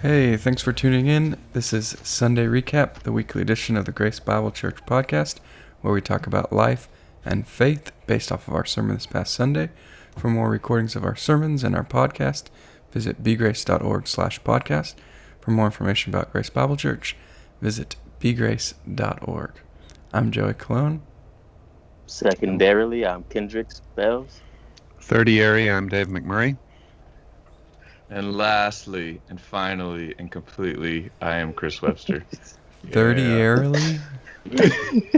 Hey, thanks for tuning in. This is Sunday Recap, the weekly edition of the Grace Bible Church podcast, where we talk about life and faith based off of our sermon this past Sunday. For more recordings of our sermons and our podcast, visit bgrace.org/podcast. For more information about Grace Bible Church, visit bgrace.org. I'm Joey Colon. Secondarily, I'm Kendrick Bells. Thirdiary, I'm Dave McMurray. And lastly, and finally, and completely, I am Chris Webster. Thirdiarily?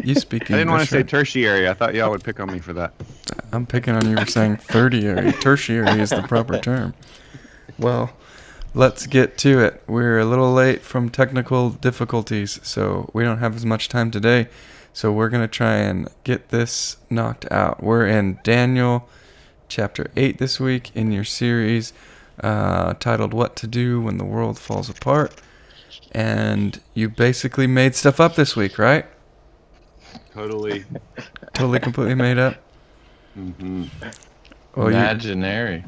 You speak English. I didn't want to say right? tertiary. I thought y'all would pick on me for that. I'm picking on you for saying thirdiary. Tertiary is the proper term. Well, let's get to it. We're a little late from technical difficulties, so we don't have as much time today. So we're going to try and get this knocked out. We're in Daniel chapter 8 this week in your series titled What to Do When the World Falls Apart. And you basically made stuff up this week, right? Totally. Totally completely made up? Mm-hmm. Well, Imaginary.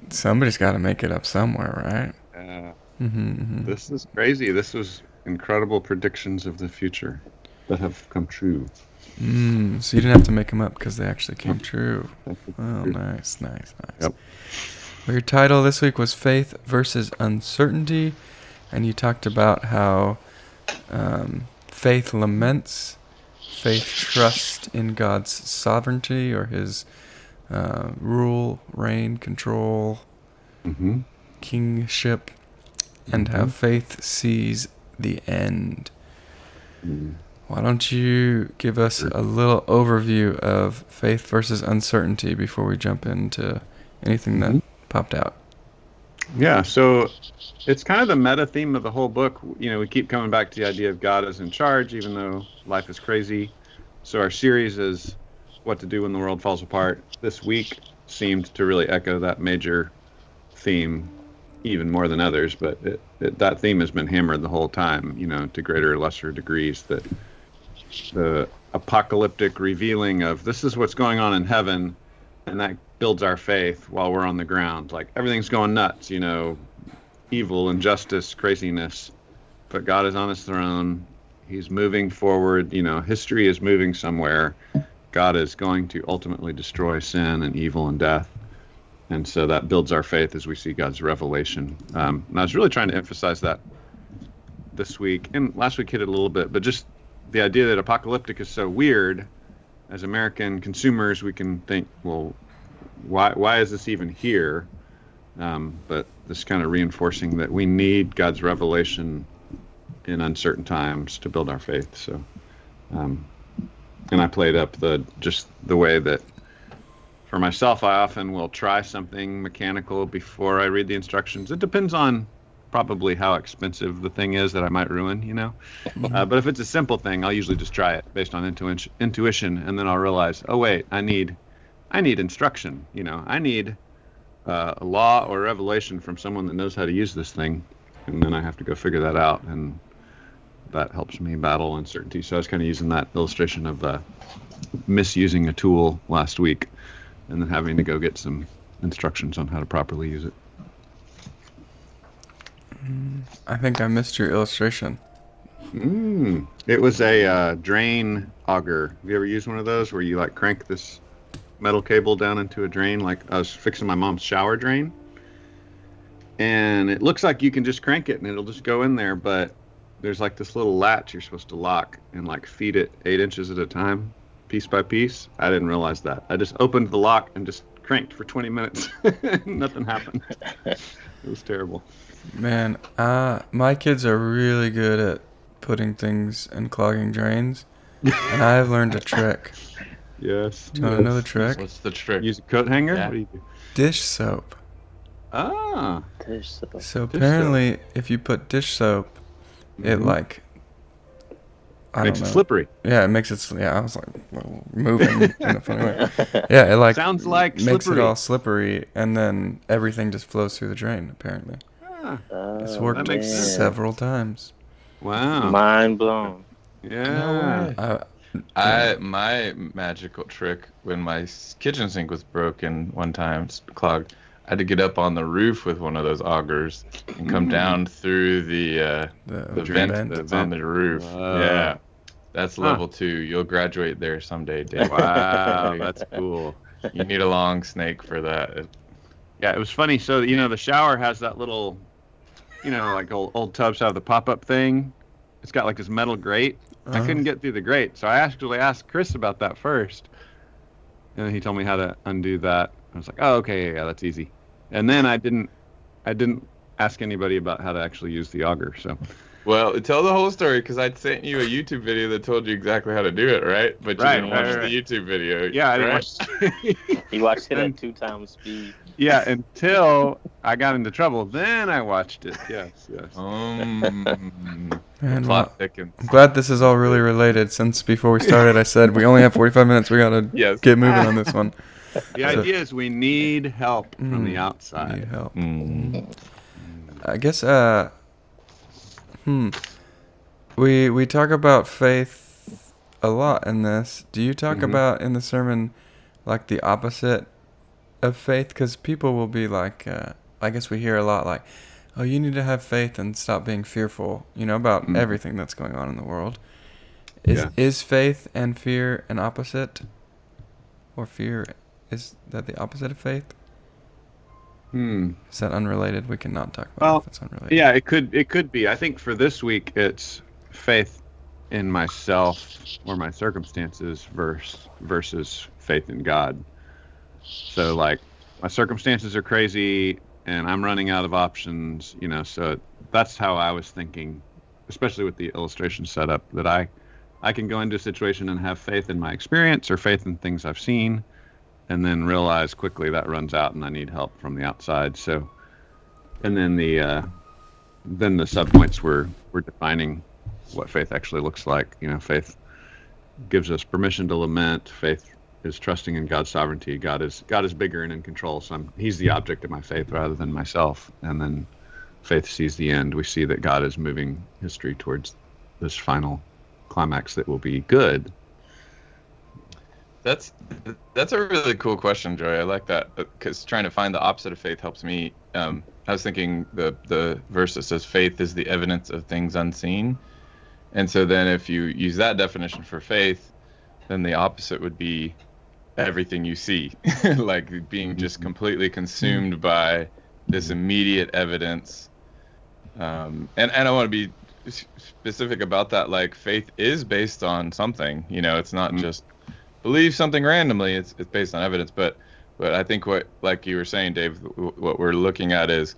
Somebody's got to make it up somewhere, right? This is crazy. This was incredible predictions of the future that have come true. So you didn't have to make them up because they actually came true. Oh, nice. Yep. Well, your title this week was Faith versus Uncertainty, and you talked about how faith laments, faith trusts in God's sovereignty or His rule, reign, control, kingship, and how faith sees the end. Why don't you give us a little overview of faith versus uncertainty before we jump into anything that popped out? Yeah, so it's kind of the meta theme of the whole book. You know, we keep coming back to the idea of God is in charge, even though life is crazy. So our series is What to Do When the World Falls Apart. This week seemed to really echo that major theme even more than others, but that theme has been hammered the whole time, you know, to greater or lesser degrees, that the apocalyptic revealing of this is what's going on in heaven, and that builds our faith while we're on the ground. Like, everything's going nuts, you know, evil, injustice, craziness, but God is on His throne. He's moving forward. You know, history is moving somewhere. God is going to ultimately destroy sin and evil and death. And so that builds our faith as we see God's revelation. And I was really trying to emphasize that this week, and last week hit it a little bit, but just the idea that apocalyptic is so weird. As American consumers, we can think, well, why is this even here? But this kind of reinforcing that we need God's revelation in uncertain times to build our faith. So, and I played up the way that for myself, I often will try something mechanical before I read the instructions. It depends on probably how expensive the thing is that I might ruin, you know. But if it's a simple thing, I'll usually just try it based on intuition, and then I'll realize, oh wait, I need instruction. You know, I need a law or revelation from someone that knows how to use this thing, and then I have to go figure that out, and that helps me battle uncertainty. So I was kind of using that illustration of misusing a tool last week, and then having to go get some instructions on how to properly use it. I think I missed your illustration. It was a drain auger. Have you ever used one of those where you like crank this metal cable down into a drain? Like, I was fixing my mom's shower drain, and it looks like you can just crank it and it'll just go in there, but there's like this little latch you're supposed to lock and like feed it 8 inches at a time, piece by piece. I didn't realize that. I just opened the lock and just cranked for 20 minutes. Nothing happened. It was terrible. Man, my kids are really good at putting things and clogging drains, and I have learned a trick. Yes. Do you want to know the trick? What's the trick? Use a coat hanger? Yeah. What do you do? Dish soap. Ah. So apparently, if you put dish soap, it like, I Makes don't it know. slippery. Yeah, it makes it. Yeah, I was like moving in a funny way. Yeah, it like Sounds like makes slippery. it all slippery, and then everything just flows through the drain. Apparently, it's worked that makes sense. several times. Wow. Mind blown. Yeah. My magical trick when my kitchen sink was broken one time, clogged, I had to get up on the roof with one of those augers and come down through the vent that's on the roof. Yeah, that's level 2. You'll graduate there someday, Dave. Wow, that's cool. You need a long snake for that. Yeah, it was funny. So, the shower has that little, like old tubs have the pop-up thing. It's got like this metal grate. I couldn't get through the grate. So I actually asked Chris about that first. And he told me how to undo that. I was like, oh, okay, yeah, that's easy. And then I didn't ask anybody about how to actually use the auger. So, well, tell the whole story, because I sent you a YouTube video that told you exactly how to do it, right? But you didn't watch the YouTube video. Yeah, I didn't watch. He watched it at 2 times speed. Yeah, until I got into trouble, then I watched it. Yes. Man, Plot thickens. I'm glad this is all really related, since before we started I said we only have 45 minutes. We got to get moving on this one. The idea is we need help from the outside. Need help. Mm. I guess we talk about faith a lot in this. Do you talk about in the sermon like the opposite of faith? Because people will be like, I guess we hear a lot like, oh, you need to have faith and stop being fearful, about everything that's going on in the world. Is faith and fear an opposite? Or fear, is that the opposite of faith? Is that unrelated? We cannot talk about if it's unrelated. Yeah, it could be. I think for this week, it's faith in myself or my circumstances versus faith in God. So, like, my circumstances are crazy and I'm running out of options, so that's how I was thinking, especially with the illustration setup, that I can go into a situation and have faith in my experience or faith in things I've seen, and then realize quickly that runs out and I need help from the outside. So, and then the subpoints were defining what faith actually looks like. Faith gives us permission to lament. Faith is trusting in God's sovereignty. God is bigger and in control. So He's the object of my faith rather than myself. And then faith sees the end. We see that God is moving history towards this final climax that will be good. That's a really cool question, Joy. I like that, because trying to find the opposite of faith helps me. I was thinking the verse that says faith is the evidence of things unseen. And so then if you use that definition for faith, then the opposite would be everything you see, like being just completely consumed by this immediate evidence. And I want to be specific about that. Like, faith is based on something. It's not just believe something randomly. It's based on evidence. But I think what, like you were saying, Dave, what we're looking at is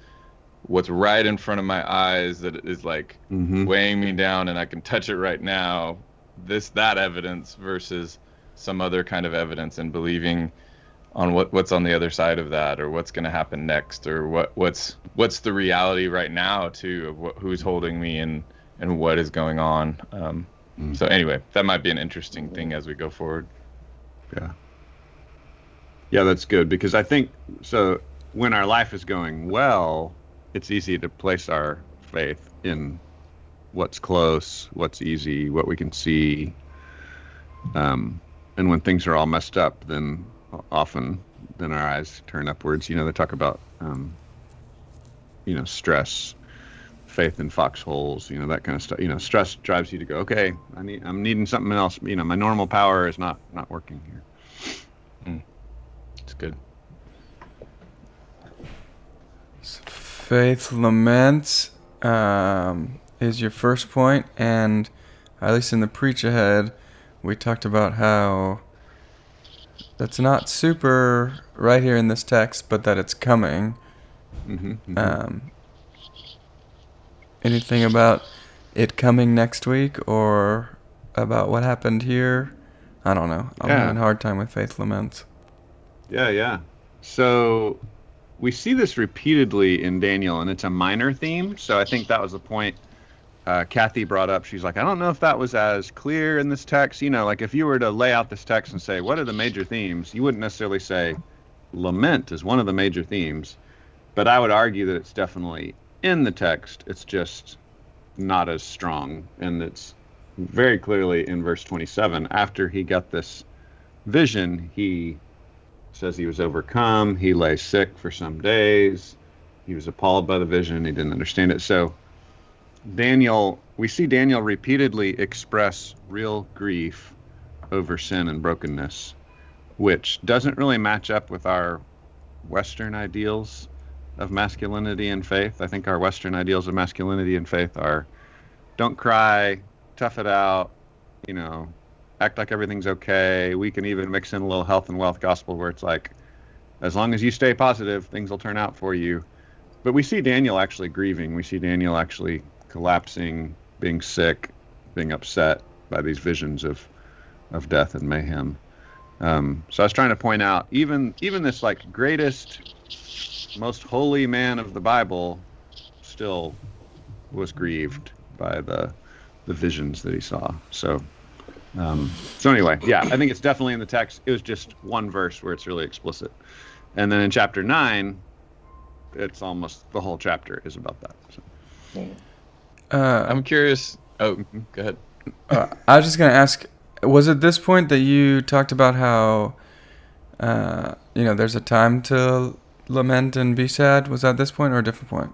what's right in front of my eyes that is like weighing me down, and I can touch it right now. That evidence versus some other kind of evidence, and believing on what's on the other side of that, or what's going to happen next, or what's the reality right now too of who's holding me and what is going on. So anyway, that might be an interesting thing as we go forward. Yeah, that's good, because I think so when our life is going well, it's easy to place our faith in what's close, what's easy, what we can see. And when things are all messed up, then often our eyes turn upwards. They talk about, stress, faith in foxholes, that kind of stuff. Stress drives you to go, okay, I'm needing something else. My normal power is not working here. It's good. Faith laments is your first point, and at least in the preach ahead, we talked about how that's not super right here in this text, but that it's coming. Anything about it coming next week, or about what happened here? I don't know. I'm having a hard time with faith laments. Yeah. So we see this repeatedly in Daniel, and it's a minor theme. So I think that was the point Kathy brought up. She's like, I don't know if that was as clear in this text. Like if you were to lay out this text and say, what are the major themes? You wouldn't necessarily say lament is one of the major themes. But I would argue that it's definitely in the text. It's just not as strong. And it's very clearly in verse 27. After he got this vision, he says he was overcome. He lay sick for some days. He was appalled by the vision. He didn't understand it. So we see Daniel repeatedly express real grief over sin and brokenness, which doesn't really match up with our Western ideals of masculinity and faith. I think our Western ideals of masculinity and faith are don't cry, tough it out, act like everything's okay. We can even mix in a little health and wealth gospel where it's like, as long as you stay positive, things will turn out for you. But we see Daniel actually grieving. We see Daniel actually collapsing, being sick, being upset by these visions of death and mayhem. So I was trying to point out, even this like greatest, most holy man of the Bible still was grieved by the visions that he saw. So anyway, yeah, I think it's definitely in the text. It was just one verse where it's really explicit. And then in chapter 9, it's almost the whole chapter is about that. So. I'm curious. Oh, go ahead. I was just going to ask, was it this point that you talked about how, there's a time to lament and be sad? Was that this point or a different point?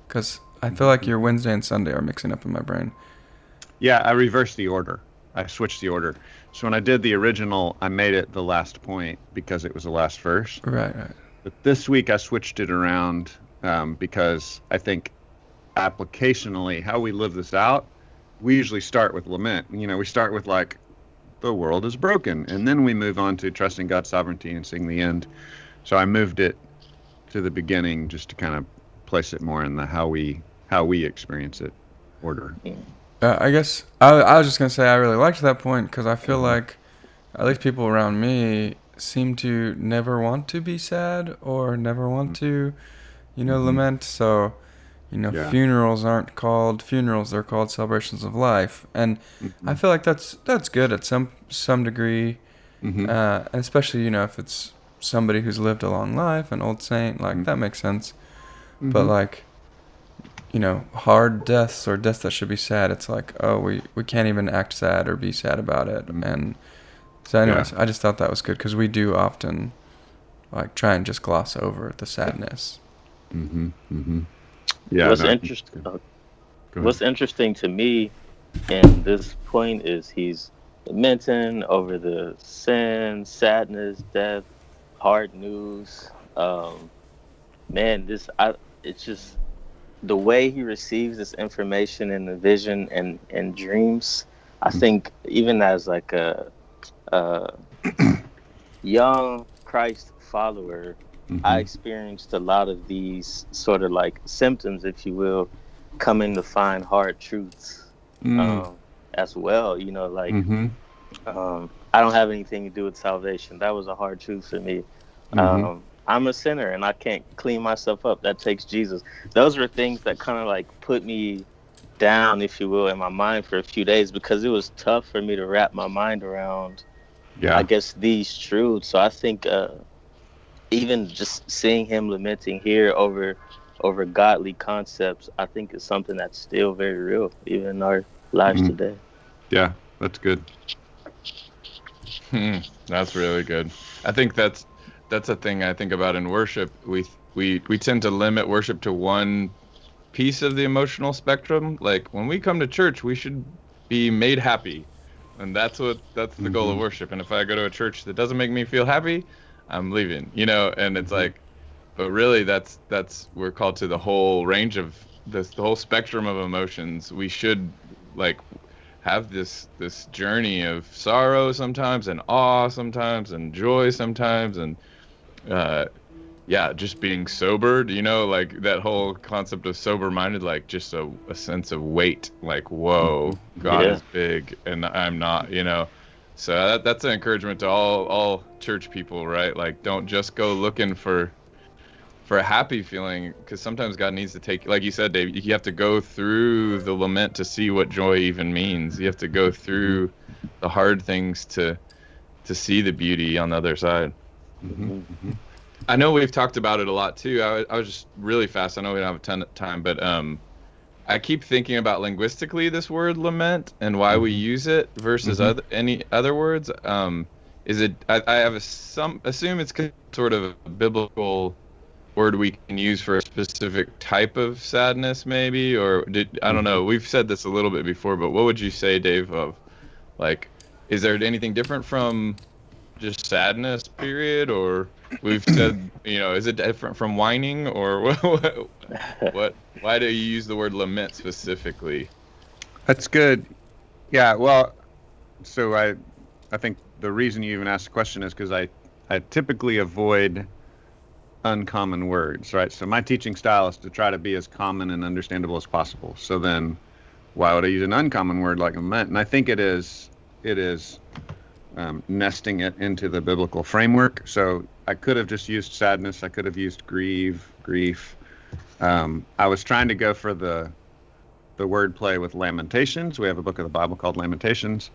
Because I feel like your Wednesday and Sunday are mixing up in my brain. Yeah, I reversed the order. I switched the order. So when I did the original, I made it the last point because it was the last verse. Right. But this week I switched it around because I think applicationally how we live this out, we usually start with lament. We start with like, the world is broken, and then we move on to trusting God's sovereignty and seeing the end. So I moved it to the beginning just to kind of place it more in the how we experience it order. I guess I was just going to say I really liked that point because I feel like at least people around me seem to never want to be sad or never want to, lament. So, funerals aren't called funerals, they're called celebrations of life. And I feel like that's good at some degree. And especially, if it's somebody who's lived a long life, an old saint, like that makes sense. But like, hard deaths or deaths that should be sad, it's like, oh, we can't even act sad or be sad about it. And so anyways, I just thought that was good because we do often like try and just gloss over the sadness. Yeah. What's interesting to me in this point is he's lamenting over the sin, sadness, death, hard news. It's just the way he receives this information in the vision and dreams. I think even as like a young Christ follower, I experienced a lot of these sort of like symptoms, if you will, coming to find hard truths as well. I don't have anything to do with salvation. That was a hard truth for me. I'm a sinner and I can't clean myself up. That takes Jesus. Those were things that kind of like put me down, if you will, in my mind for a few days because it was tough for me to wrap my mind around, I guess, these truths. So I think even just seeing him lamenting here over godly concepts, I think is something that's still very real, even in our lives today. Yeah, that's good. That's really good. I think that's a thing I think about in worship. We tend to limit worship to one piece of the emotional spectrum. Like when we come to church, we should be made happy, and that's the goal of worship. And if I go to a church that doesn't make me feel happy, I'm leaving. And it's like, but really that's we're called to the whole range of this, the whole spectrum of emotions. We should like have this journey of sorrow sometimes and awe sometimes and joy sometimes and just being sobered, like that whole concept of sober-minded, like just a sense of weight, like, whoa, God is big and I'm not, So that's an encouragement to all church people, right? Like, don't just go looking for a happy feeling, because sometimes God needs to take, like you said, Dave, you have to go through the lament to see what joy even means. You have to go through the hard things to see the beauty on the other side. I know we've talked about it a lot too. I was just really fast. I know we don't have a ton of time, but I keep thinking about linguistically this word lament and why we use it versus any other words. is it? I have assume it's sort of a biblical word we can use for a specific type of sadness, maybe, or I don't know. We've said this a little bit before, but what would you say, Dave? Of like, is there anything different from just sadness, period, or we've said, is it different from whining, or what? Why do you use the word lament specifically? That's good. Yeah, well, so I think the reason you even asked the question is because I typically avoid uncommon words, right? So my teaching style is to try to be as common and understandable as possible. So then why would I use an uncommon word like lament? And I think it is nesting it into the biblical framework. So I could have just used sadness. I could have used grief. I was trying to go for the wordplay with Lamentations. We have a book of the Bible called Lamentations.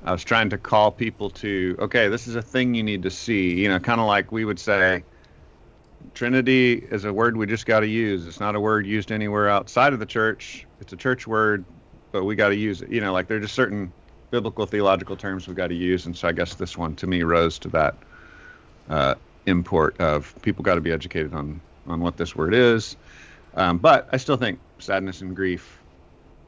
I was trying to call people to, okay, this is a thing you need to see, kind of like we would say, Trinity is a word we just got to use. It's not a word used anywhere outside of the church. It's a church word, but we got to use it. Like there are just certain biblical theological terms we got to use. And so I guess this one to me rose to that import of people got to be educated on what this word is. But I still think sadness and grief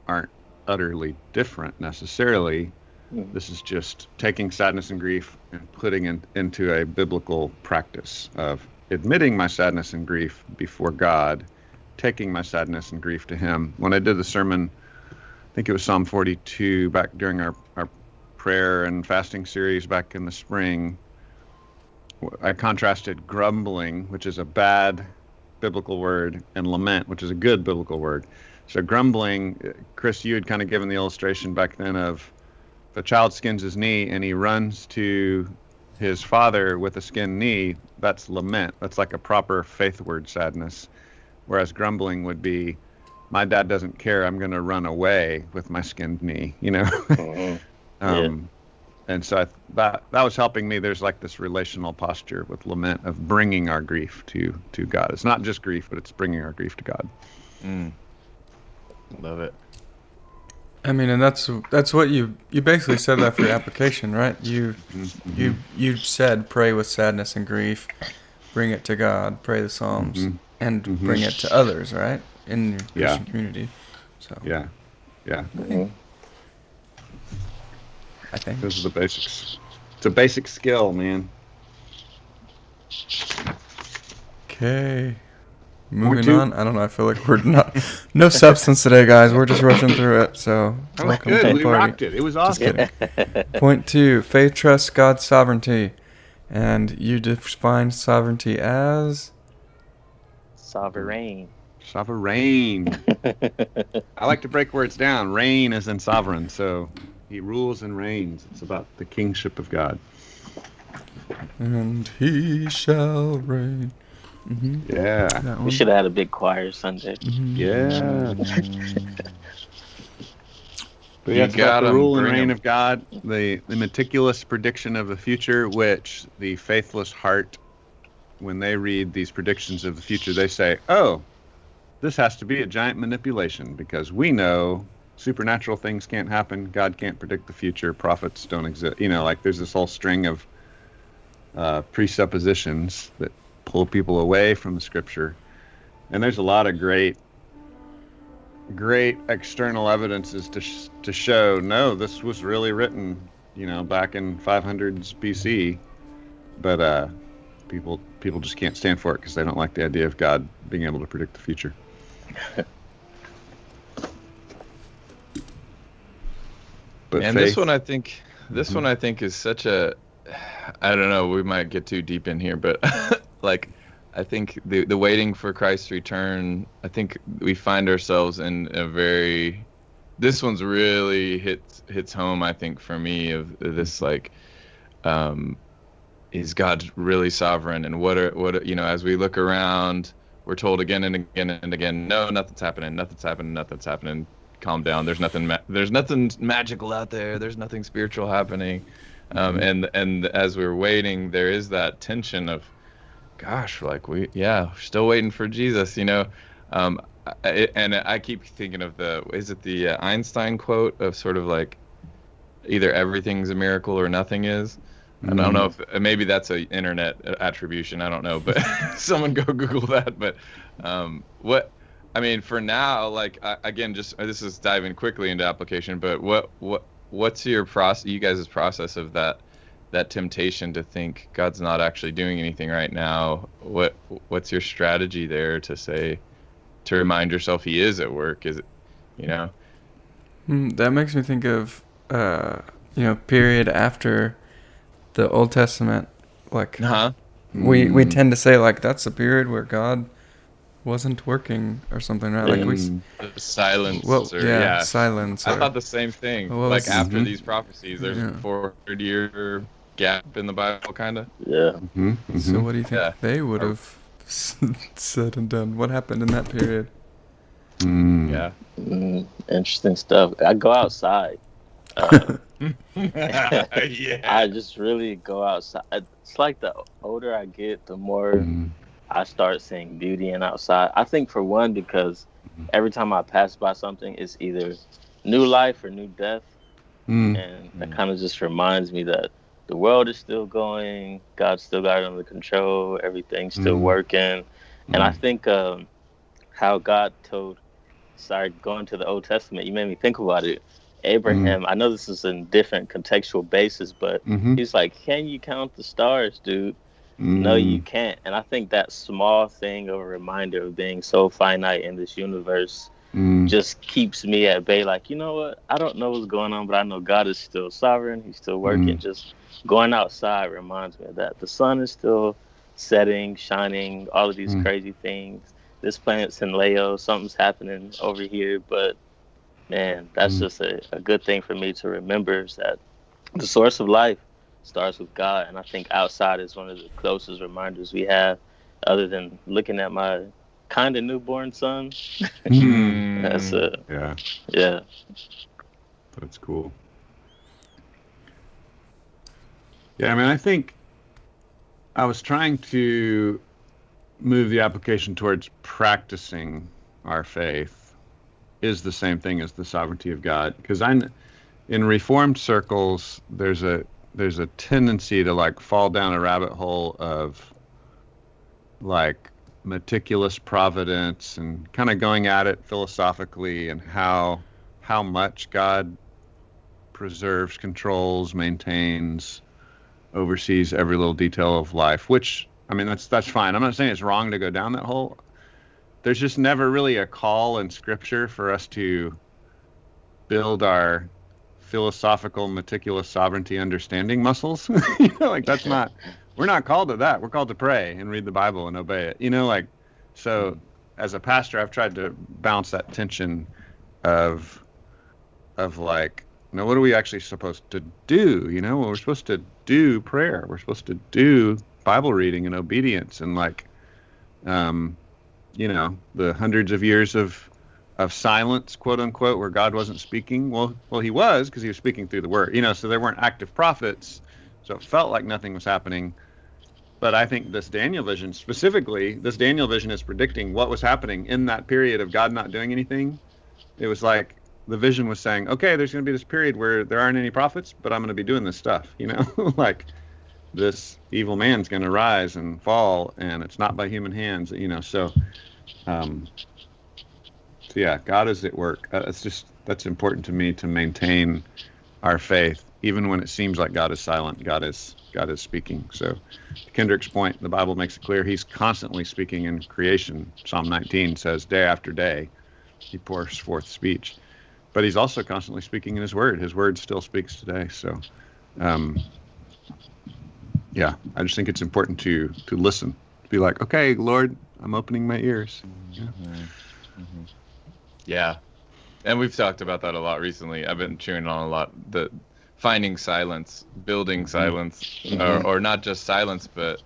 aren't utterly different necessarily. This is just taking sadness and grief and putting it into a biblical practice of admitting my sadness and grief before God, taking my sadness and grief to Him. When I did the sermon, I think it was Psalm 42 back during our prayer and fasting series back in the spring, I contrasted grumbling, which is a bad biblical word, and lament, which is a good biblical word. So grumbling, Chris, you had kind of given the illustration back then of if a child skins his knee and he runs to his father with a skinned knee, that's lament. That's like a proper faith word sadness. Whereas grumbling would be, my dad doesn't care, I'm going to run away with my skinned knee, And so that was helping me. There's like this relational posture with lament of bringing our grief to God. It's not just grief, but it's bringing our grief to God. Love it. I mean, and that's what you basically said that for your application, right? You said pray with sadness and grief, bring it to God, pray the Psalms, and bring it to others, right? In your Christian community. So Yeah. I think Those are the basics. It's a basic skill, man. Okay. Moving on. I don't know. I feel like we're no substance today, guys. We're just rushing through it. So That was welcome good. to the We party. rocked it. It was awesome. Point 2: faith trusts God's sovereignty, and you define sovereignty as Sovereign. Sovereign. I like to break words down. Reign is in sovereign, so He rules and reigns. It's about the kingship of God. and He shall reign. Yeah. That We one. should have had a big choir Sunday. Yeah. But You yeah, it's about the gotta rule and bring reign 'em. of God, the meticulous prediction of the future, which the faithless heart, when they read these predictions of the future, they say, oh, this has to be a giant manipulation because we know supernatural things can't happen. God can't predict the future. Prophets don't exist. Like there's this whole string of presuppositions that pull people away from the scripture. And there's a lot of great external evidences to show, no, this was really written, back in 500s BC. But people just can't stand for it because they don't like the idea of God being able to predict the future. But And faith, this one I think is such a, I don't know, we might get too deep in here, but like I think the waiting for Christ's return, I think we find ourselves in a very, this one's really hits home, I think, for me, of this like, is God really sovereign? And what as we look around, we're told again and again and again, no, nothing's happening. Calm down. There's nothing magical out there. There's nothing spiritual happening. And as we're waiting, there is that tension of, gosh, like we're still waiting for Jesus, and I keep thinking of the Einstein quote of sort of like either everything's a miracle or nothing is. I don't know if maybe that's a internet attribution. I don't know, but someone go Google that. But what I mean for now, like again, just this is diving quickly into application. But what's your process? You guys' process of that temptation to think God's not actually doing anything right now? What's your strategy there to remind yourself He is at work? Is it, That makes me think of period after the Old Testament, like we tend to say like that's a period where God wasn't working or something, right? Like silence. Silence. I thought the same thing. Like after these prophecies, there's a 400-year gap in the Bible, kind of. Yeah. So what do you think they would have said and done? What happened in that period? Yeah. Interesting stuff. I go outside. I just really go outside. It's like the older I get, the more I start seeing beauty in outside. I think for one, because every time I pass by something, it's either new life or new death. And that kind of just reminds me that the world is still going, God's still got it under control, everything's still working. And I think how God going to the Old Testament, you made me think about it. Abraham, I know this is in different contextual basis, but he's like, can you count the stars, dude? No, you can't. And I think that small thing of a reminder of being so finite in this universe just keeps me at bay. Like, you know what? I don't know what's going on, but I know God is still sovereign. He's still working. Just going outside reminds me of that. The sun is still setting, shining, all of these crazy things. This planet's in Leo. Something's happening over here. But, man, that's just a good thing for me to remember, is that the source of life starts with God. And I think outside is one of the closest reminders we have, other than looking at my kind of newborn son. That's yeah. That's cool. Yeah, I mean, I think I was trying to move the application towards practicing our faith is the same thing as the sovereignty of God. Because in Reformed circles, there's a tendency to like fall down a rabbit hole of like meticulous providence and kind of going at it philosophically, and how much God preserves, controls, maintains, oversees every little detail of life, which, I mean, that's fine. I'm not saying it's wrong to go down that hole. There's just never really a call in Scripture for us to build our philosophical, meticulous sovereignty understanding muscles. Like that's not, we're not called to that. We're called to pray and read the Bible and obey it. So as a pastor, I've tried to balance that tension of like, what are we actually supposed to do? Well, we're supposed to do prayer. We're supposed to do Bible reading and obedience, and like, the hundreds of years of silence, quote unquote, where God wasn't speaking. Well, he was, because he was speaking through the word. So there weren't active prophets, so it felt like nothing was happening. But I think this Daniel vision is predicting what was happening in that period of God not doing anything. It was like the vision was saying, okay, there's going to be this period where there aren't any prophets, but I'm going to be doing this stuff, like this evil man's going to rise and fall, and it's not by human hands, so yeah, God is at work. That's important to me, to maintain our faith, even when it seems like God is silent. God is speaking. So to Kendrick's point, the Bible makes it clear He's constantly speaking in creation. Psalm 19 says, day after day, He pours forth speech. But He's also constantly speaking in His Word. His Word still speaks today. So, yeah, I just think it's important to listen. To be like, okay, Lord, I'm opening my ears. Yeah. And we've talked about that a lot recently. I've been chewing on a lot. The finding silence, building silence, or not just silence, but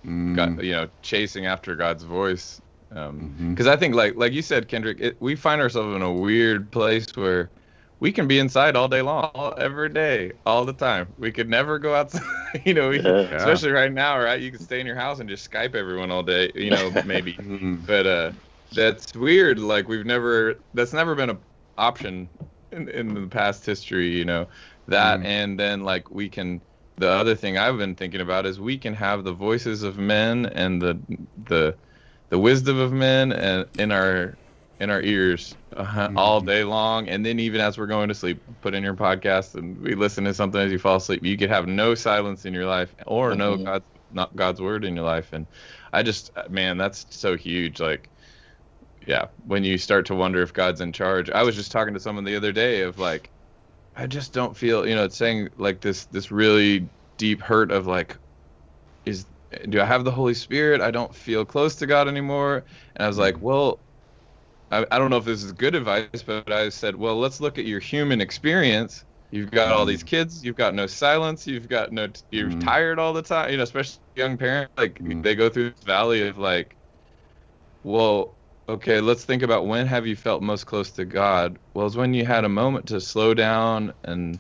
God, chasing after God's voice. Because I think, like you said, Kendrick, we find ourselves in a weird place where we can be inside all day long, every day, all the time. We could never go outside, especially right now, right? You can stay in your house and just Skype everyone all day, maybe. But that's weird. Like that's never been an option in the past history, that, and then like we can the other thing I've been thinking about is we can have the voices of men and the wisdom of men and in our ears all day long, and then even as we're going to sleep, put in your podcast and we listen to something as you fall asleep. You could have no silence in your life or no God's word in your life, and I just, man, that's so huge. Like, yeah, when you start to wonder if God's in charge. I was just talking to someone the other day of like, I just don't feel, it's saying like this really deep hurt of like, do I have the Holy Spirit? I don't feel close to God anymore. And I was like, well, I don't know if this is good advice, but I said, well, let's look at your human experience. You've got all these kids, you've got no silence, you're tired all the time, especially young parents, like they go through this valley of like, well, okay, let's think about when have you felt most close to God? Well, it's when you had a moment to slow down and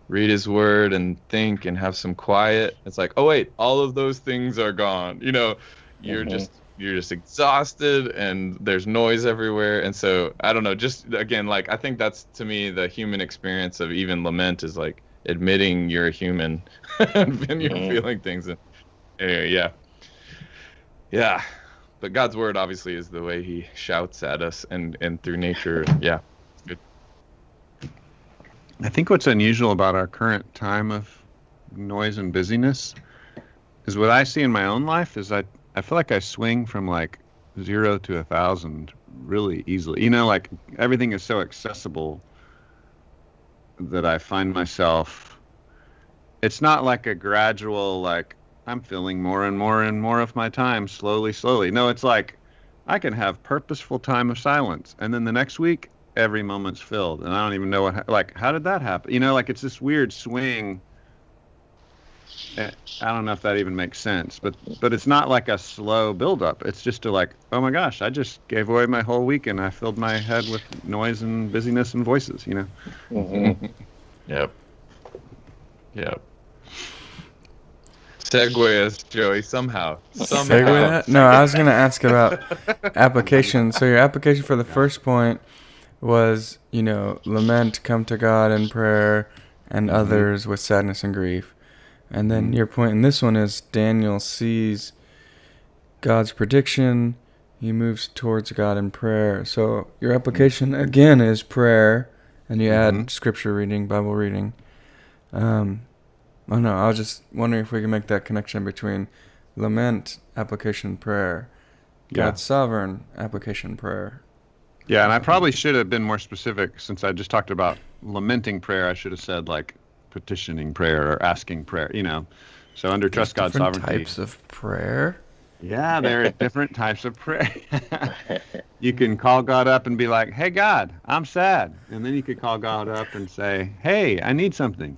read his word and think and have some quiet. It's like, oh wait, all of those things are gone. You're just exhausted and there's noise everywhere. And so I don't know, just again, like I think that's to me the human experience of even lament is like admitting you're a human and you're feeling things. And anyway, yeah. But God's word obviously is the way he shouts at us and through nature. Yeah, it's good. I think what's unusual about our current time of noise and busyness is what I see in my own life is I feel like I swing from like 0 to 1,000 really easily. Like everything is so accessible that I find myself, it's not like a gradual, like, I'm filling more and more and more of my time slowly. No, it's like I can have purposeful time of silence, and then the next week every moment's filled, and I don't even know how did that happen? Like it's this weird swing. I don't know if that even makes sense, but it's not like a slow buildup. It's just like, oh my gosh, I just gave away my whole week and I filled my head with noise and busyness and voices. Yep. Segue us, Joey, somehow. Segue that? No, I was going to ask about application. So your application for the first point was, lament, come to God in prayer, and others with sadness and grief. And then your point in this one is Daniel sees God's prediction. He moves towards God in prayer. So your application, again, is prayer, and you add scripture reading, Bible reading. Oh no, I was just wondering if we can make that connection between lament, application, prayer, God's sovereign, application, prayer. Yeah, and I probably should have been more specific since I just talked about lamenting prayer. I should have said like petitioning prayer or asking prayer, So under trust God's sovereignty. Types of prayer? Yeah, there are different types of prayer. You can call God up and be like, hey, God, I'm sad. And then you could call God up and say, hey, I need something.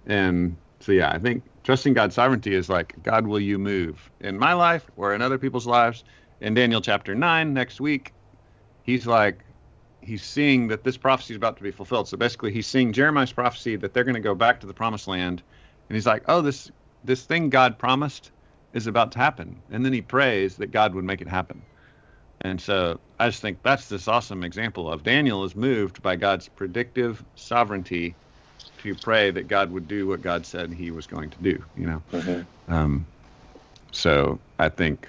And so, yeah, I think trusting God's sovereignty is like, God, will you move in my life or in other people's lives? In Daniel chapter 9 next week, he's seeing that this prophecy is about to be fulfilled. So basically he's seeing Jeremiah's prophecy that they're going to go back to the promised land. And he's like, oh, this thing God promised is about to happen. And then he prays that God would make it happen. And so I just think that's this awesome example of Daniel is moved by God's predictive sovereignty to pray that God would do what God said he was going to do, So I think,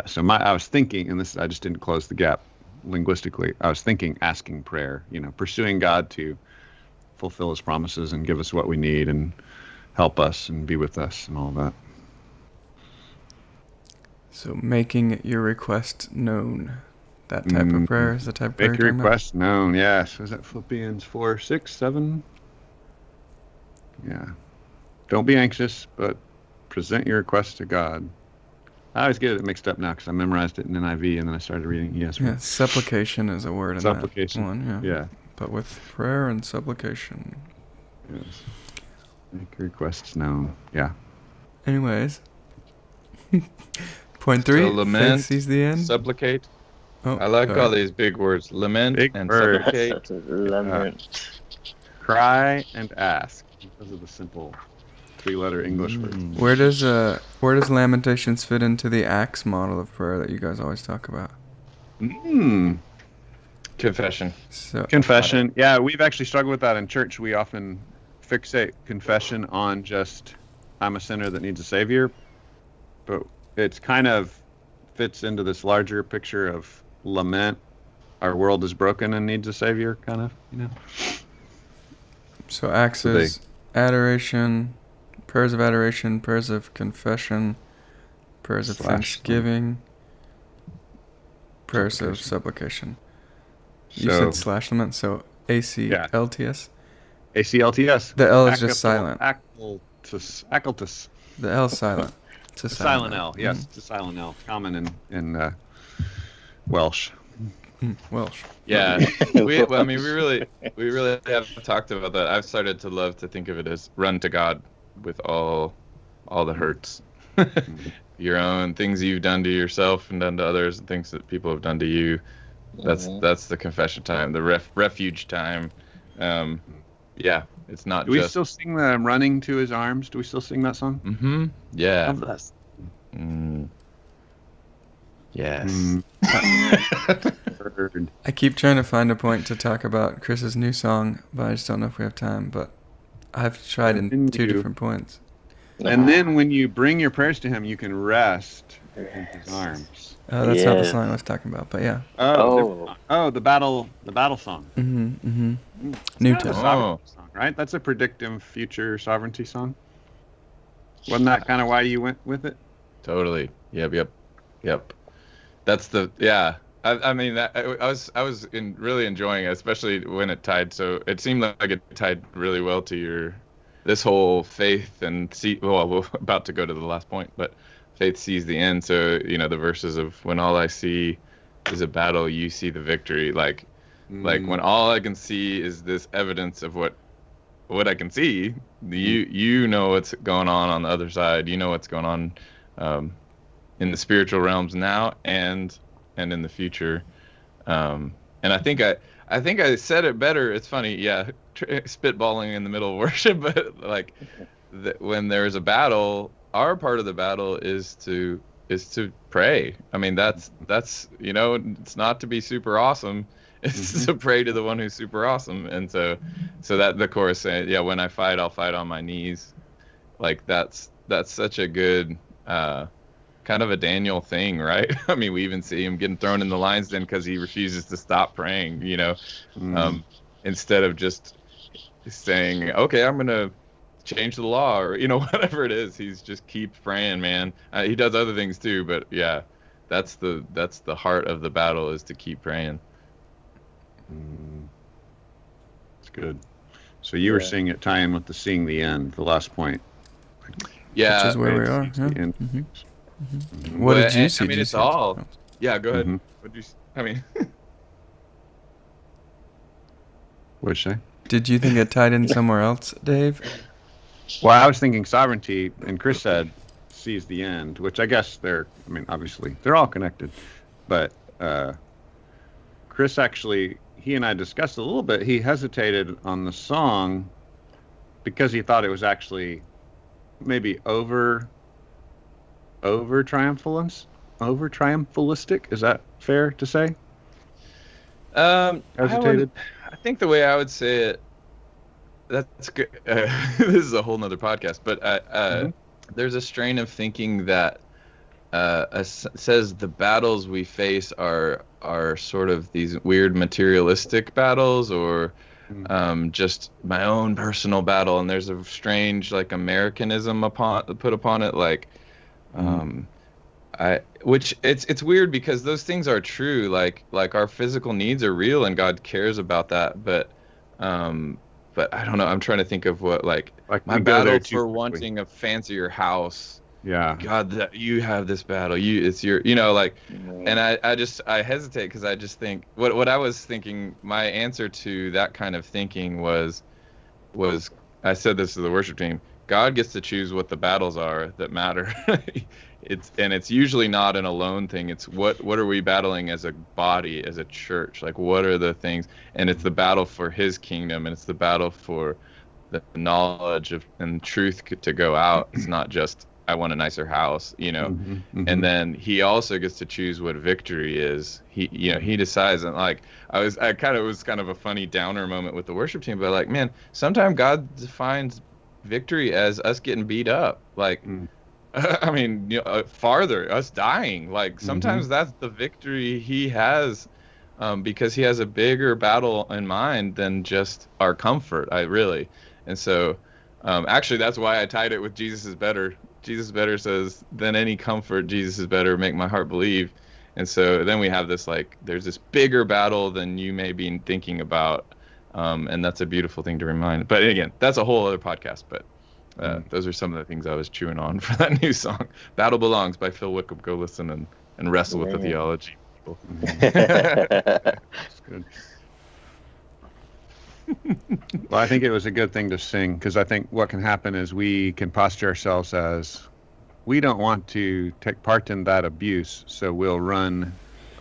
so I was thinking, and I just didn't close the gap linguistically. I was thinking asking prayer, pursuing God to fulfill his promises and give us what we need and help us and be with us and all that. So making your request known. That type of prayer is the type of prayer. Make your request known, yes. Was that Philippians 4, 6, 7? Yeah. Don't be anxious, but present your request to God. I always get it mixed up now because I memorized it in NIV and then I started reading ESV. Yeah, supplication is a word in supplication. that one. Yeah. But with prayer and supplication. Yes. Make your requests known. Yeah. Anyways. Point 3. So lament, sees the end. Supplicate. Oh, I like all these big words. Lament big and words. supplicate. Lament. Cry and ask. Those are the simple 3-letter English words. Where does Lamentations fit into the Acts model of prayer that you guys always talk about? Confession. So Confession. Yeah, we've actually struggled with that in church. We often fixate confession on just I'm a sinner that needs a savior, but it's kind of fits into this larger picture of lament. Our world is broken and needs a savior, kind of, you know. So acts is adoration, prayers of adoration, prayers of confession, prayers of thanksgiving, prayers of supplication. You said slash lament, so ACLTS? ACLTS. The L is just silent. Accultus. The L is silent. It's a silent L. Yes, it's a silent L. Common in Welsh. Welsh. Yeah, we really have talked about that. I've started to love to think of it as run to God with all the hurts, your own things you've done to yourself and done to others, and things that people have done to you. That's the confession time, the refuge time. Yeah, it's not. Do we still sing the "Running to His Arms"? Do we still sing that song? Mm-hmm. Yeah. Love that. Yes. I keep trying to find a point to talk about Chris's new song, but I just don't know if we have time. But I've tried in two different points. And then when you bring your prayers to Him, you can rest in His arms. Oh, that's not the song I was talking about, but yeah. The battle song. New Testament song, right? That's a predictive future sovereignty song. Wasn't that kind of why you went with it? Totally. Yep. That's the I mean, I was really enjoying it, especially when it tied. So it seemed like it tied really well to this whole faith and we're about to go to the last point, but faith sees the end. So the verses of when all I see is a battle, you see the victory. Like when all I can see is this evidence of what I can see, you know what's going on the other side. You know what's going on in the spiritual realms now and in the future. And I think I said it better. It's funny, spitballing in the middle of worship, but when there's a battle, our part of the battle is to pray. I mean, that's it's not to be super awesome. It's to pray to the one who's super awesome. And so that the chorus saying, when I fight, I'll fight on my knees. Like that's such a good kind of a Daniel thing, right? I mean, we even see him getting thrown in the lion's den because he refuses to stop praying, instead of just saying, okay, I'm going to change the law or, whatever it is. He's just keeps praying, man. He does other things too, but yeah, that's the heart of the battle is to keep praying. It's good. So you were seeing it tie in with seeing the end, the last point. Yeah. Which is where we are. Yeah. What did you see? I mean, it's all. Yeah, go ahead. What did you? I mean, what'd you say? Did you think it tied in somewhere else, Dave? Well, I was thinking sovereignty, and Chris said sees the end, which I guess obviously they're all connected, but Chris actually, he and I discussed a little bit. He hesitated on the song because he thought it was actually maybe over triumphalistic. Is that fair to say? Hesitated. I think the way I would say it, that's good. This is a whole nother podcast, but there's a strain of thinking that says the battles we face are sort of these weird materialistic battles or just my own personal battle, and there's a strange Americanism put upon it, which it's weird because those things are true, like our physical needs are real and God cares about that, but I don't know, I'm trying to think of what my battle for wanting a fancier house. Yeah, God, that you have this battle, it's your, and I hesitate because I just think what I was thinking, my answer to that kind of thinking was I said this to the worship team, God gets to choose what the battles are that matter. It's usually not an alone thing. It's what are we battling as a body, as a church? What are the things? And it's the battle for His kingdom, and it's the battle for the knowledge of and truth to go out. It's not just I want a nicer house, you know. Mm-hmm. And then he also gets to choose what victory is. He decides, and like was kind of a funny downer moment with the worship team, but like, man, sometimes God defines victory as us getting beat up, like I mean, farther, us dying. Like sometimes that's the victory he has, because he has a bigger battle in mind than just our comfort. And so actually that's why I tied it with Jesus is better. Jesus is better says, than any comfort, Jesus is better, make my heart believe. And so then we have this, like, there's this bigger battle than you may be thinking about. And that's a beautiful thing to remind. But again, that's a whole other podcast. But those are some of the things I was chewing on for that new song. Battle Belongs by Phil Wickham. Go listen and wrestle with the theology. That's good. Well, I think it was a good thing to sing, because I think what can happen is we can posture ourselves as, we don't want to take part in that abuse, so we'll run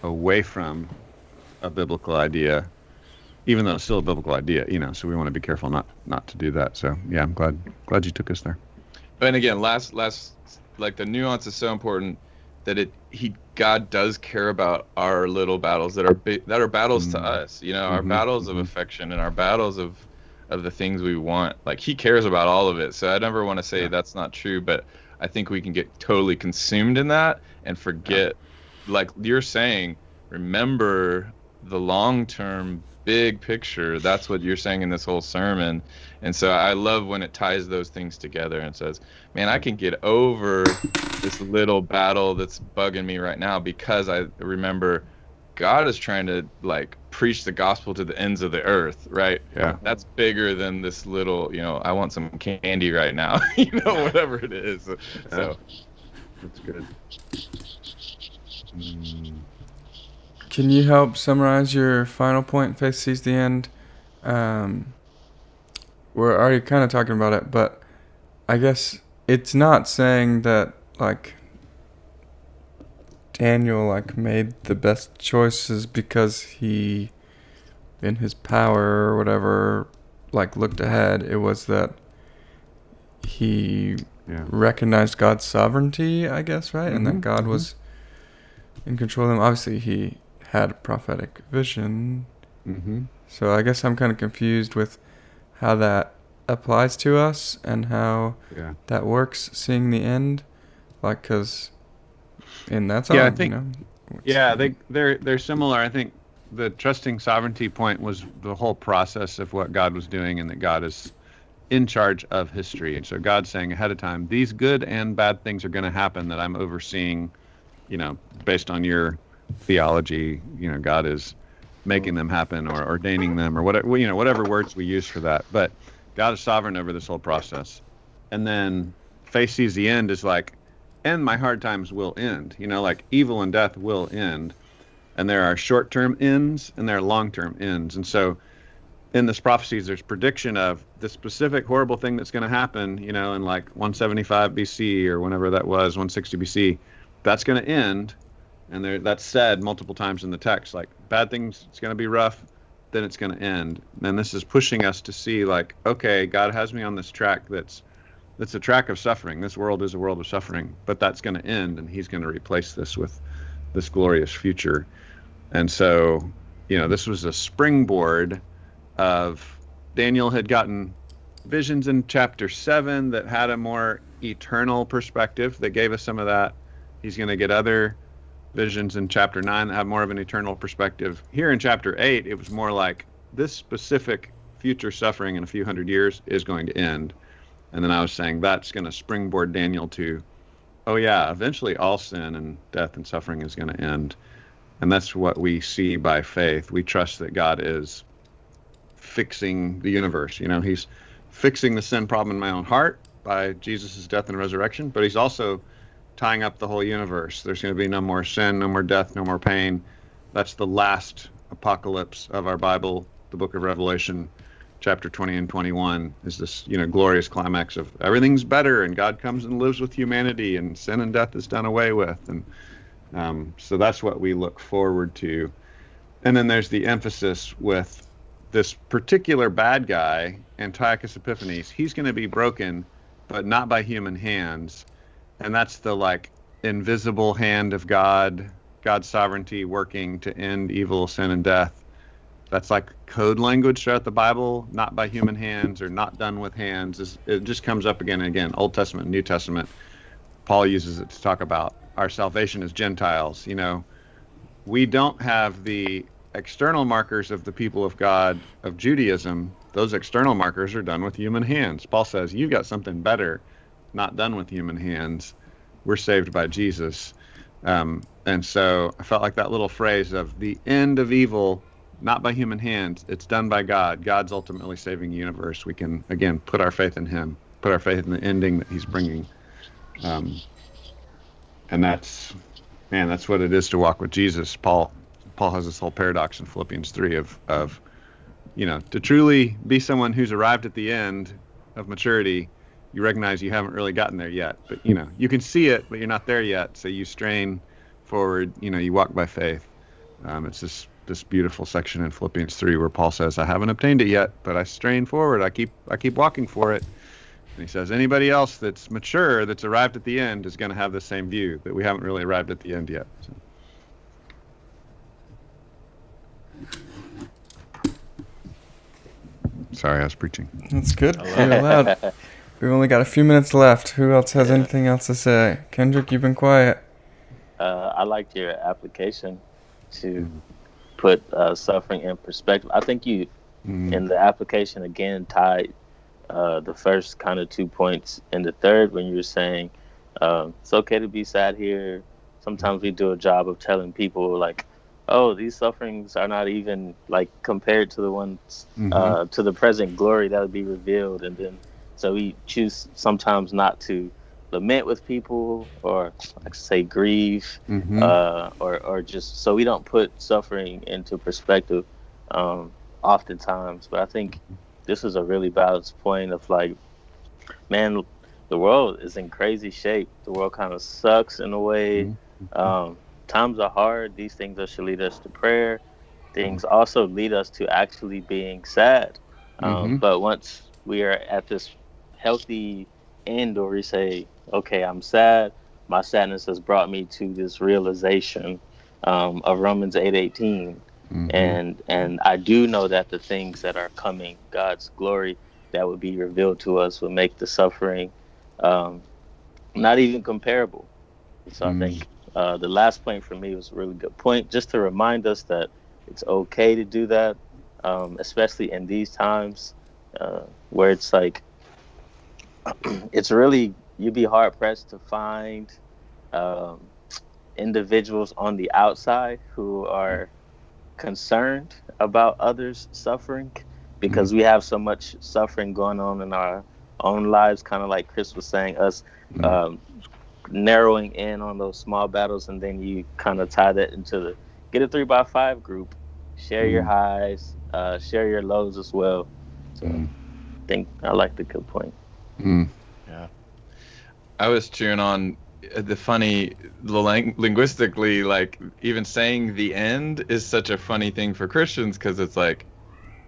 away from a biblical idea, even though it's still a biblical idea, you know. So we want to be careful not to do that. So yeah, I'm glad you took us there. And again, last like the nuance is so important, that God does care about our little battles that are battles to us, you know, our battles of affection and our battles of the things we want. Like, he cares about all of it. So I never want to say that's not true, but I think we can get totally consumed in that and forget, like you're saying, remember the long-term big picture. That's what you're saying in this whole sermon. And so I love when it ties those things together and says, man, I can get over this little battle that's bugging me right now, because I remember God is trying to, like, preach the gospel to the ends of the earth, right? Yeah. That's bigger than this little, you know, I want some candy right now, you know, whatever it is. So that's good. Can you help summarize your final point? Faith sees the end. We're already kind of talking about it, but I guess it's not saying that, like, Daniel, like, made the best choices because he, in his power or whatever, like, looked ahead. It was that he recognized God's sovereignty, I guess, right? And that God was in control of him. Obviously, he had a prophetic vision. So I guess I'm kind of confused with how that applies to us and how that works, seeing the end. Like, because in that song, I think, you know, they're similar. I think the trusting sovereignty point was the whole process of what God was doing, and that God is in charge of history. And so God's saying ahead of time, these good and bad things are going to happen that I'm overseeing, you know, based on your theology. You know, God is making them happen or ordaining them or whatever, you know, whatever words we use for that. But God is sovereign over this whole process. And then faith sees the end is like, and my hard times will end, you know, like evil and death will end. And there are short-term ends and there are long-term ends. And so in this prophecies, there's prediction of the specific horrible thing that's going to happen, you know, in like 175 BC or whenever that was, 160 BC, that's going to end. And that's said multiple times in the text, like bad things, it's going to be rough, then it's going to end. And this is pushing us to see, like, okay, God has me on this track that's a track of suffering. This world is a world of suffering, but that's going to end, and he's going to replace this with this glorious future. And so, you know, this was a springboard of Daniel had gotten visions in chapter 7 that had a more eternal perspective that gave us some of that. He's going to get other visions in chapter 9 that have more of an eternal perspective. Here in chapter 8, it was more like this specific future suffering in a few hundred years is going to end. And then I was saying that's going to springboard Daniel to, oh yeah, eventually all sin and death and suffering is going to end. And that's what we see by faith. We trust that God is fixing the universe. You know, he's fixing the sin problem in my own heart by Jesus' death and resurrection, but he's also tying up the whole universe. There's going to be no more sin, no more death, no more pain. That's the last apocalypse of our Bible, the book of Revelation, chapter 20 and 21 is this, you know, glorious climax of everything's better and God comes and lives with humanity and sin and death is done away with. And so that's what we look forward to. And then there's the emphasis with this particular bad guy, Antiochus Epiphanes. He's going to be broken, but not by human hands. and that's the like invisible hand of God, God's sovereignty working to end evil, sin, and death. That's like code language throughout the Bible, not by human hands or not done with hands. It just comes up again and again, Old Testament, New Testament. Paul uses it to talk about our salvation as Gentiles. You know, we don't have the external markers of the people of God, of Judaism. Those external markers are done with human hands. Paul says, you've got something better, not done with human hands. We're saved by Jesus. And so I felt like that little phrase of the end of evil, not by human hands, it's done by God. God's ultimately saving the universe. We can, again, put our faith in him, put our faith in the ending that he's bringing. And that's what it is to walk with Jesus. Paul has this whole paradox in Philippians 3 of, you know, to truly be someone who's arrived at the end of maturity, you recognize you haven't really gotten there yet. But, you know, you can see it, but you're not there yet. So you strain forward, you know, you walk by faith. It's this beautiful section in Philippians 3 where Paul says, I haven't obtained it yet, but I strain forward. I keep walking for it. And he says, anybody else that's mature, that's arrived at the end, is going to have the same view, that we haven't really arrived at the end yet. So. Sorry, I was preaching. That's good. You're allowed. We've only got a few minutes left. Who else has anything else to say? Kendrick, you've been quiet. I liked your application to put suffering in perspective. I think you, in the application, again, tied the first kind of 2 points in the third when you were saying it's okay to be sad here. Sometimes we do a job of telling people, like, oh, these sufferings are not even, like, compared to the ones, to the present glory that will be revealed. And then, so we choose sometimes not to lament with people or, like, say, grieve, or just, so we don't put suffering into perspective oftentimes. But I think this is a really balanced point of, like, man, the world is in crazy shape. The world kind of sucks in a way. Times are hard. These things that should lead us to prayer. Things also lead us to actually being sad. But once we are at this healthy end where we say, okay, I'm sad. My sadness has brought me to this realization of Romans 8:18. And I do know that the things that are coming, God's glory that would be revealed to us, will make the suffering not even comparable. So I think the last point for me was a really good point, just to remind us that it's okay to do that, especially in these times where it's like, it's really, you'd be hard pressed to find individuals on the outside who are concerned about others suffering, because we have so much suffering going on in our own lives, kind of like Chris was saying, us narrowing in on those small battles, and then you kind of tie that into the get a 3x5 group, share your highs, share your lows as well. So I think I like the good point. Yeah, I was cheering on the funny, linguistically, like, even saying the end is such a funny thing for Christians, because it's like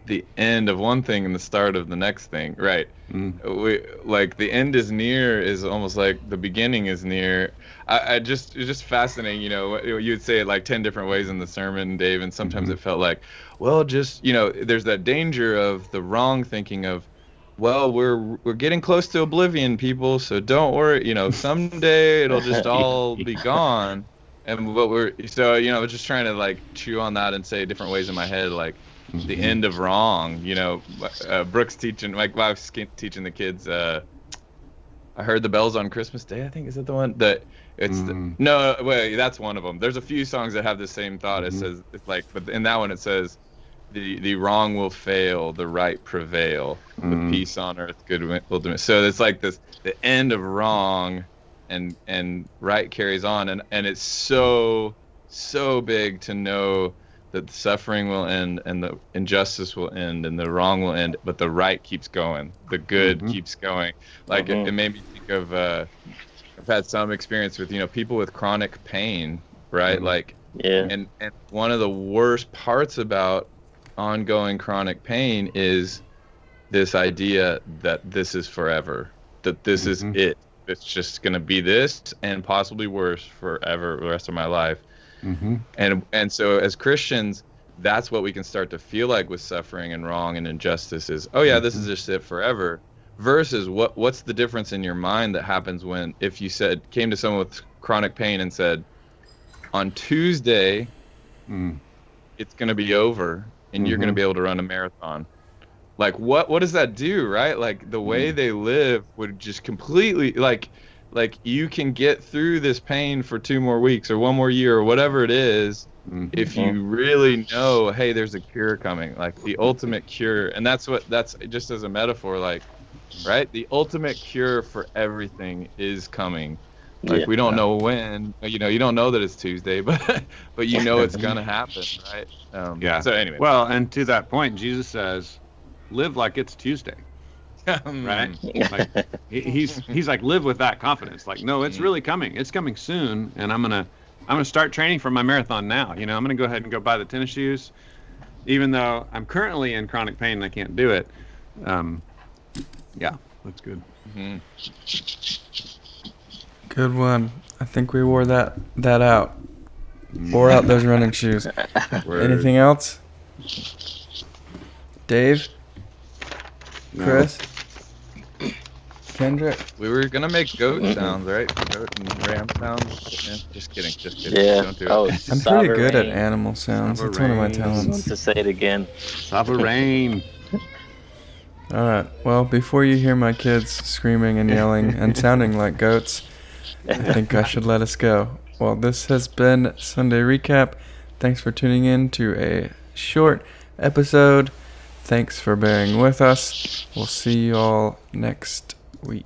the end of one thing and the start of the next thing, right? We, like, the end is near is almost like the beginning is near. It's just fascinating, you know. You would say it like 10 different ways in the sermon, Dave, and sometimes it felt like, well, just, you know, there's that danger of the wrong thinking of, well, we're getting close to oblivion, people, so don't worry, you know, someday it'll just all be gone. And what so, you know, just trying to, like, chew on that and say different ways in my head, like, the end of wrong, you know. Brooks teaching, like, I was teaching the kids, I heard the bells on Christmas Day, I think, is that the one? No, wait, that's one of them. There's a few songs that have the same thought. It says, it's like, but in that one it says, the wrong will fail, the right prevail, with peace on earth, good will do. So it's like this, the end of wrong, and right carries on, and it's so big to know that the suffering will end, and the injustice will end, and the wrong will end, but the right keeps going, the good keeps going. Like it made me think of I've had some experience with, you know, people with chronic pain, right? Like, and one of the worst parts about ongoing chronic pain is this idea that this is forever, that this is it, it's just going to be this and possibly worse forever, the rest of my life. Mm-hmm. And so as Christians, that's what we can start to feel like with suffering and wrong and injustice is, oh yeah, this is just it forever. Versus what's the difference in your mind that happens when, if you came to someone with chronic pain and said, on Tuesday, it's going to be over and you're going to be able to run a marathon. Like what does that do, right? Like the way they live would just completely like you can get through this pain for 2 more weeks or 1 more year or whatever it is. If you really know, hey, there's a cure coming, like the ultimate cure. And that's just as a metaphor, like, right? The ultimate cure for everything is coming. Like we don't know when, you don't know that it's Tuesday, but you know it's going to happen, right? So anyway. Well, and to that point, Jesus says, live like it's Tuesday. Right? Like he's like, live with that confidence. Like, no, it's really coming. It's coming soon, and I'm gonna start training for my marathon now. I'm gonna go ahead and go buy the tennis shoes, even though I'm currently in chronic pain and I can't do it. Yeah, that's good. Good one. I think we wore that out. Wore out those running shoes. Anything else? Dave? No. Chris? Kendrick? We were gonna make goat sounds, right? Goat and ram sounds. Yeah, just kidding. Yeah. Don't do Oh, it. I'm pretty good at sovereign. animal sounds. It's one of my Sovereign. Want talents. to say it again. Sovereign. All right. Well, before you hear my kids screaming and yelling and sounding like goats, I think I should let us go. Well, this has been Sunday Recap. Thanks for tuning in to a short episode. Thanks for bearing with us. We'll see you all next week.